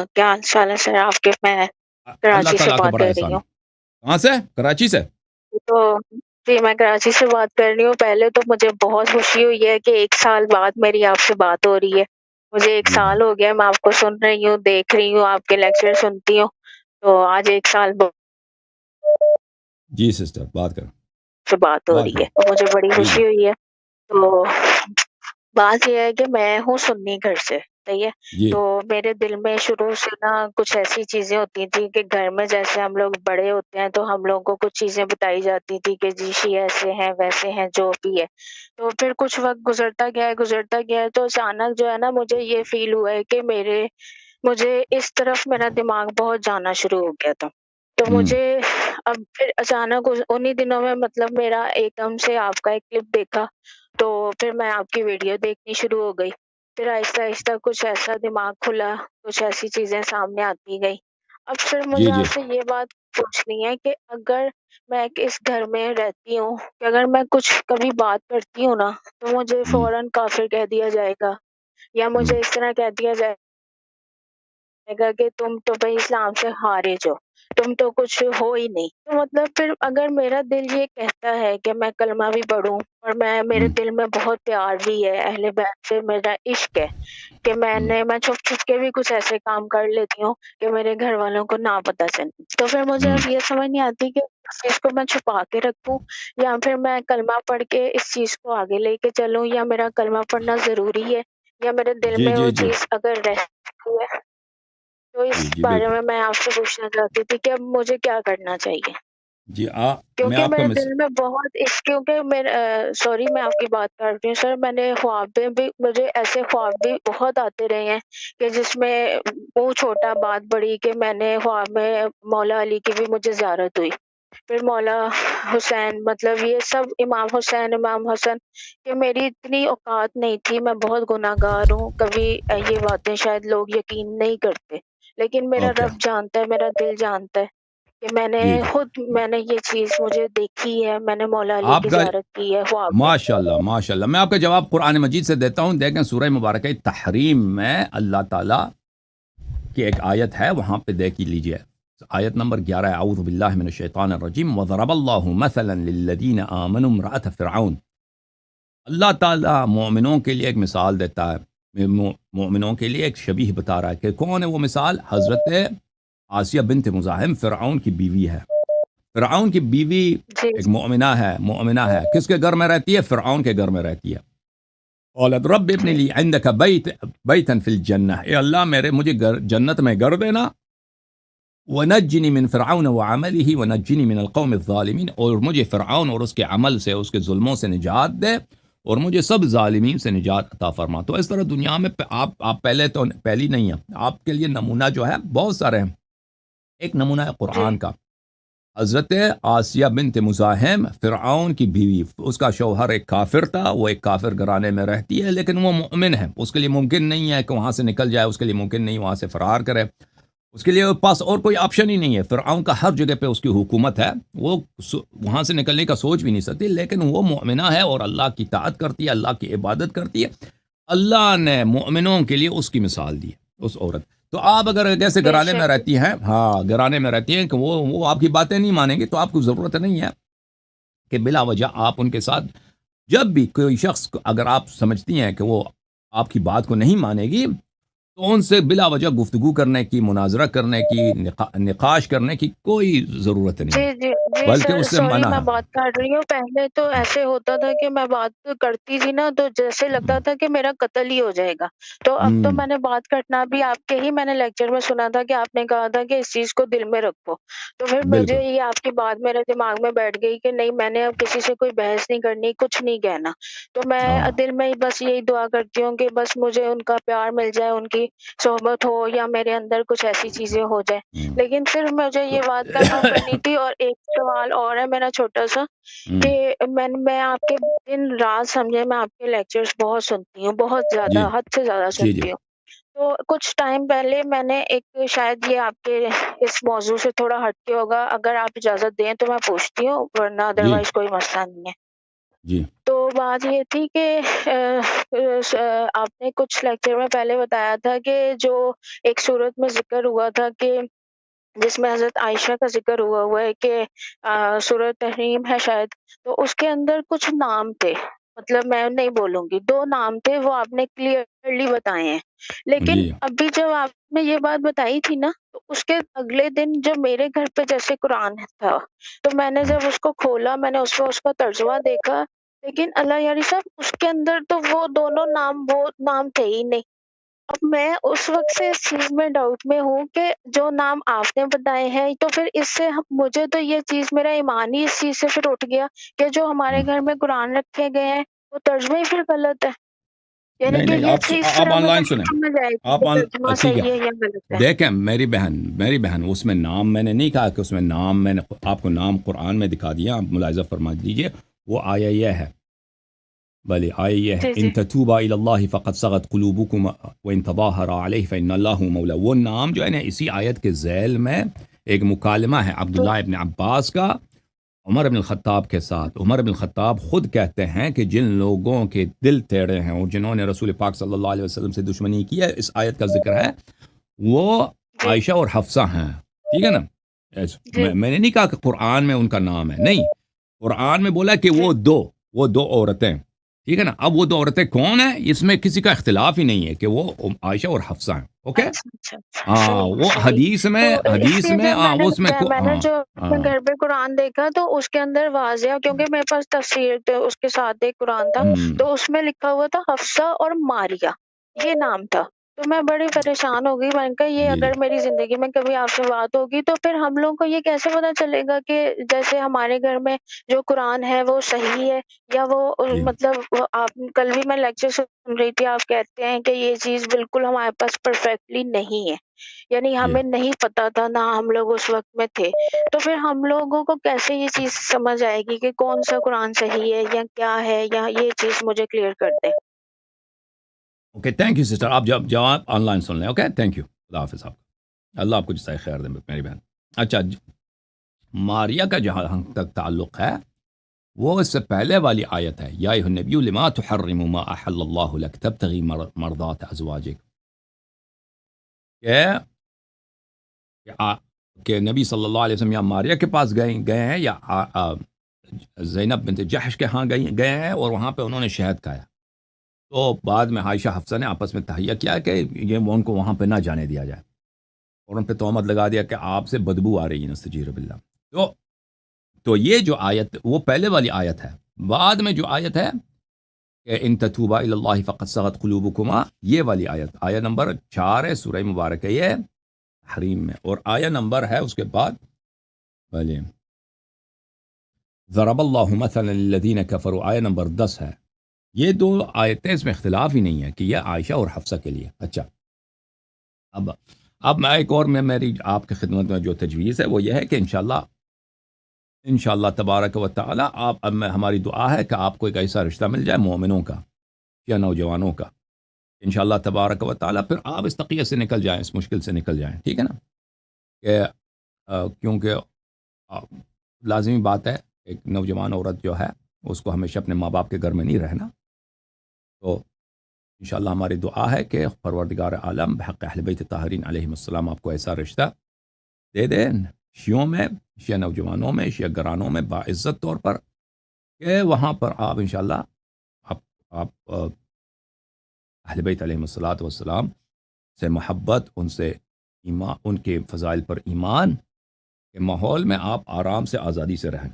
کیا حال چال ہے سر آپ کے؟ میں اللہ کراچی سے تعالیٰ کا بات بڑا کر رہی احسان ہے. ہوں. کہاں سے؟ کراچی سے. تو جی میں کراچی سے بات کر رہی ہوں. پہلے تو مجھے بہت خوشی ہوئی ہے کہ 1 سال بعد میری آپ سے بات ہو رہی ہے. مجھے 1 سال ہو گیا، میں آپ کو سن رہی ہوں، دیکھ رہی ہوں، آپ کے لیکچر سنتی ہوں. تو آج 1 سال جی سسٹر بات کریں. سے بات ہو رہی ہے تو مجھے بڑی جی خوشی ہوئی ہے. تو بات یہ ہے کہ میں ہوں سنی گھر سے، صحیح ہے. جی تو میرے دل میں شروع سے نا کچھ ایسی چیزیں ہوتی تھیں کہ گھر میں جیسے ہم لوگ بڑے ہوتے ہیں تو ہم لوگوں کو کچھ چیزیں بتائی جاتی تھی کہ جی شی ایسے ہیں ویسے ہیں جو بھی ہے. تو پھر کچھ وقت گزرتا گیا ہے تو اچانک جو ہے نا مجھے یہ فیل ہوا ہے کہ مجھے اس طرف میرا دماغ بہت جانا شروع ہو گیا تھا. تو مجھے اب پھر اچانک انہی دنوں میں مطلب میرا ایک دم سے آپ کا ایک کلپ دیکھا تو پھر میں آپ کی ویڈیو دیکھنی شروع ہو گئی. پھر آہستہ آہستہ کچھ ایسا دماغ کھلا، کچھ ایسی چیزیں سامنے آتی گئی. اب پھر جی مجھے جی آپ سے یہ بات پوچھنی ہے کہ اگر میں اس گھر میں رہتی ہوں کہ اگر میں کچھ کبھی بات کرتی ہوں نا تو مجھے فوراً کافر کہہ دیا جائے گا، یا مجھے اس طرح کہہ دیا جائے گا کہ تم تو بھائی اسلام سے خارج ہو، تم تو کچھ ہو ہی نہیں. تو مطلب پھر اگر میرا دل یہ کہتا ہے کہ میں کلمہ بھی پڑھوں اور میرے دل میں بہت پیار بھی ہے، اہل بیت سے میرا عشق ہے کہ میں چھپ کے بھی کچھ ایسے کام کر لیتی ہوں کہ میرے گھر والوں کو نہ پتہ چلے. تو پھر مجھے اب یہ سمجھ نہیں آتی کہ اس چیز کو میں چھپا کے رکھوں یا پھر میں کلمہ پڑھ کے اس چیز کو آگے لے کے چلوں، یا میرا کلمہ پڑھنا ضروری ہے، یا میرے دل جی میں جی وہ جی چیز اگر رہتی ہے. تو اس جی جی بارے بالکل. میں آپ سے پوچھنا چاہتی تھی کہ اب مجھے کیا کرنا چاہیے. جی میں کیونکہ آپ کا میرے دل میں بہت کیونکہ سوری میں آپ کی بات کر رہی ہوں سر، میں نے خواب میں بھی مجھے ایسے خواب بھی بہت آتے رہے ہیں کہ جس میں وہ چھوٹا بات بڑی کہ میں نے خواب میں مولا علی کی بھی مجھے زیارت ہوئی، پھر مولا حسین، مطلب یہ سب امام حسین امام حسن، کہ میری اتنی اوقات نہیں تھی. میں بہت گناہ گار ہوں، کبھی یہ باتیں شاید لوگ یقین نہیں کرتے، لیکن میرا اوکے. رب جانتا ہے، میرا دل جانتا ہے کہ میں جی جی نے یہ چیز مجھے دیکھی ہے، میں نے مولا علی آپ کی کا زیارت کی ہے خواب میں. ماشاء اللہ ماشاء اللہ. میں آپ کا جواب قرآن مجید سے دیتا ہوں. دیکھیں سورہ مبارکہ تحریم میں اللہ تعالیٰ کی ایک آیت ہے، وہاں پہ دیکھ لیجئے. آیت نمبر 11، اعوذ باللہ من الشیطان الرجیم، وضرب اللہ مثلا للذین آمنوا امرأة فرعون. اللہ تعالیٰ مومنوں کے لیے ایک مثال دیتا ہے، مومنوں کے لیے ایک شبیہ بتا رہا ہے کہ کون ہے وہ مثال. حضرت آسیہ بنت مزاحم فرعون کی بیوی ہے. فرعون کی بیوی جی ایک مومنہ ہے. کس کے گھر میں رہتی ہے؟ فرعون کے گھر میں رہتی ہے. قالت رب ابن لی عندک بیتا فی الجنہ، اے اللہ مجھے جنت میں گھر دینا. ونجنی من فرعون وعملہ ونجنی من القوم الظالمین، اور مجھے فرعون اور اس کے عمل سے، اس کے ظلموں سے نجات دے، اور مجھے سب ظالمین سے نجات عطا فرما. تو اس طرح دنیا میں آپ پہلی نہیں ہیں. آپ کے لیے نمونہ جو ہے بہت سارے ہیں. ایک نمونہ ہے جی قرآن کا. حضرت آسیہ بنت مزاحم فرعون کی بیوی، اس کا شوہر ایک کافر تھا، وہ ایک کافر گھرانے میں رہتی ہے، لیکن وہ مومن ہے. اس کے لیے ممکن نہیں ہے کہ وہاں سے نکل جائے، اس کے لیے ممکن نہیں وہاں سے فرار کرے، اس کے لیے پاس اور کوئی آپشن ہی نہیں ہے. فرعون کا ہر جگہ پہ اس کی حکومت ہے، وہ وہاں سے نکلنے کا سوچ بھی نہیں سکتی، لیکن وہ مومنہ ہے اور اللہ کی اطاعت کرتی ہے، اللہ کی عبادت کرتی ہے. اللہ نے مومنوں کے لیے اس کی مثال دی اس عورت. تو آپ اگر جیسے بے گھرانے میں شک. رہتی ہیں، گھرانے میں رہتی ہیں کہ وہ آپ کی باتیں نہیں مانیں گے، تو آپ کو ضرورت نہیں ہے کہ بلا وجہ آپ ان کے ساتھ، جب بھی کوئی شخص اگر آپ سمجھتی ہیں کہ وہ آپ کی بات کو نہیں مانے گی، تو ان سے بلا وجہ گفتگو کرنے کی، مناظرہ کرنے کی، نقاش کرنے کی کوئی ضرورت نہیں ہے، جی بلکہ سر، اس سے سوری منع میں ہے. بات کر رہی ہوں. پہلے تو ایسے ہوتا تھا کہ میں بات کرتی تھی نا تو جیسے لگتا تھا کہ میرا قتل ہی ہو جائے گا. تو اب تو میں نے بات کرنا بھی آپ کے ہی میں نے لیکچر میں سنا تھا کہ آپ نے کہا تھا کہ اس چیز کو دل میں رکھو. تو پھر مجھے بالکل. یہ آپ کی بات میرے دماغ میں بیٹھ گئی کہ نہیں، میں نے اب کسی سے کوئی بحث نہیں کرنی، کچھ نہیں کہنا. تو میں ہاں. دل میں ہی بس یہی دعا کرتی ہوں کہ بس مجھے ان کا پیار مل جائے، ان کی صحبت ہو، یا میرے اندر کچھ ایسی چیزیں ہو جائیں. لیکن پھر مجھے یہ بات کنفرم کرنی تھی. اور ایک سوال اور ہے میرا چھوٹا سا، کہ میں آپ کے دن رات سمجھے میں آپ کے لیکچرز بہت سنتی ہوں، بہت جی زیادہ، حد سے زیادہ جی جی سنتی ہوں. تو کچھ ٹائم پہلے میں نے ایک، شاید یہ آپ کے اس موضوع سے تھوڑا ہٹ کے ہوگا، اگر آپ اجازت دیں تو میں پوچھتی ہوں، ورنہ جی ادروائز کوئی مسئلہ نہیں ہے. جی تو تو بات یہ تھی کہ آپ نے کچھ لیکچر میں پہلے بتایا تھا کہ جو ایک صورت میں ذکر ہوا تھا کہ جس میں حضرت عائشہ کا ذکر ہوا ہے کہ سورۃ تحریم ہے شاید، تو اس کے اندر کچھ نام تھے، مطلب میں نہیں بولوں گی، 2 نام تھے، وہ آپ نے کلیئرلی بتائے ہیں. لیکن جی ابھی جب آپ نے یہ بات بتائی تھی نا، تو اس کے اگلے دن جب میرے گھر پہ جیسے قرآن تھا، تو میں نے جب اس کو کھولا، میں نے اس پہ اس کا ترجمہ دیکھا، لیکن اللہ یاری صاحب اس کے اندر تو وہ دونوں نام، وہ نام تھے ہی نہیں. اب میں اس وقت سے اس چیز میں ڈاؤٹ میں ہوں کہ جو نام آپ نے بتائے ہیں، تو پھر اس سے مجھے تو یہ چیز، میرا ایمان ہی اس چیز سے پھر اٹھ گیا کہ جو ہمارے گھر میں قرآن رکھے گئے ہیں وہ ترجمے ہی پھر غلط ہے. یعنی نہیں کہ نہیں، یہ چیز پھر آپ اب آن مجھے لائن نہیں سنیں. سمجھ آئے گی کہ ترجمہ ٹھیک ہے، صحیح ہے یا غلط ہے. دیکھیں میری بہن اس میں نام میں نے نہیں کہا کہ اس میں نام، میں نے آپ کو نام قرآن میں دکھا دیا، آپ ملاحظہ فرما دیجئے. وہ آیا یہ ہے، بلے آیا یہ ہے، جی جی ان تتوبا الی اللہ فقد صغت قلوبکم وان تظاہر علیہ فان اللہ مولا. وہ نام جو ہے نا، اسی آیت کے ذیل میں ایک مکالمہ ہے جی عبداللہ ابن عباس کا عمر بن الخطاب کے ساتھ. عمر بن الخطاب خود کہتے ہیں کہ جن لوگوں کے دل ٹیڑے ہیں اور جنہوں نے رسول پاک صلی اللہ علیہ وسلم سے دشمنی کی ہے، اس آیت کا ذکر ہے، وہ جی عائشہ اور حفصہ ہیں. ٹھیک ہے نا؟ جی میں نے نہیں کہا کہ قرآن میں ان کا نام ہے، نہیں، قرآن میں بولا کہ جی. وہ دو عورتیں. ٹھیک ہے نا؟ اب وہ 2 عورتیں کون ہیں، اس میں کسی کا اختلاف ہی نہیں ہے کہ وہ عائشہ اور حفصہ ہیں. اوکے. اچھا اچھا اچھا، ہاں، صحیح وہ صحیح. تو اس لیے جب ہاں، وہ اس میں میں نے ہاں جو اپنے ہاں گھر پہ قرآن دیکھا، تو اس کے اندر واضح، کیونکہ میرے پاس تفسیر اس کے ساتھ ایک قرآن تھا، ہم، تو اس میں لکھا ہوا تھا حفصہ اور ماریہ، یہ نام تھا. تو میں بڑی پریشان ہو گئی، میں نے کہا یہ جی جی اگر میری زندگی میں کبھی آپ سے بات ہوگی تو پھر ہم لوگوں کو یہ کیسے پتا چلے گا کہ جیسے ہمارے گھر میں جو قرآن ہے وہ صحیح ہے یا وہ جی مطلب آپ کل بھی میں لیکچر سن رہی تھی، آپ کہتے ہیں کہ یہ چیز بالکل ہمارے پاس پرفیکٹلی نہیں ہے، یعنی جی. ہمیں نہیں پتا تھا، نہ ہم لوگ اس وقت میں تھے. تو پھر ہم لوگوں کو کیسے یہ چیز سمجھ آئے گی کہ کون سا قرآن صحیح ہے یا کیا ہے، یا یہ چیز مجھے کلیئر کر دیں. Okay, thank you sister. آپ جواب آن لائن سن لیں. Okay, thank you. خدا حافظ. آپ کا اللہ آپ کو جزائے خیر دے میری بہن. اچھا، ماریہ کا جہاں تک تعلق ہے، وہ اس سے پہلے والی آیت ہے، یا ایھا النبی لما تحرم ما احل اللہ لک تبتغی مرضات ازواجک. کہ کہ نبی صلی اللہ علیہ وسلم یا ماریہ کے پاس گئے ہیں، یا زینب بنت جحش کے ہاں گئے ہیں، اور وہاں پہ انہوں نے شہد کھایا. تو بعد میں عائشہ حفصہ نے آپس میں تہیہ کیا کہ یہ ان کو وہاں پہ نہ جانے دیا جائے، اور ان پہ تہمت لگا دیا کہ آپ سے بدبو آ رہی ہے، نستجیر باللہ. تو یہ جو آیت، وہ پہلے والی آیت ہے. بعد میں جو آیت ہے کہ ان تتوبا الی اللہ فقد صغت قلوبکما، یہ والی آیت نمبر 4 ہے، سورہ مبارک ہے یہ حریم میں. اور آیت نمبر ہے اس کے بعد، بھلے ضرب اللہ مثلا للذین کفروا، آیت نمبر 10 ہے. یہ 2 آیتیں، اس میں اختلاف ہی نہیں ہے کہ یہ عائشہ اور حفصہ کے لیے. اچھا، اب میں ایک اور میری آپ کی خدمت میں جو تجویز ہے وہ یہ ہے کہ انشاءاللہ تبارک و تعالی اب ہماری دعا ہے کہ آپ کو ایک ایسا رشتہ مل جائے مومنوں کا یا نوجوانوں کا، انشاءاللہ تبارک و تعالی پھر آپ اس تقیہ سے نکل جائیں، اس مشکل سے نکل جائیں. ٹھیک ہے نا؟ کہ کیونکہ لازمی بات ہے، ایک نوجوان عورت جو ہے اس کو ہمیشہ اپنے ماں باپ کے گھر میں نہیں رہنا. تو انشاءاللہ ہماری دعا ہے کہ پروردگار عالم بحق اہل بیت طاہرین علیہم السلام آپ کو ایسا رشتہ دے دے، شیعوں میں، شیعہ نوجوانوں میں، شیعہ گرانوں میں، باعزت طور پر، کہ وہاں پر آپ انشاءاللہ آپ اہل بیت علیہم السلام سے محبت، ان سے ایمان، ان کے فضائل پر ایمان کے ماحول میں آپ آرام سے، آزادی سے رہیں.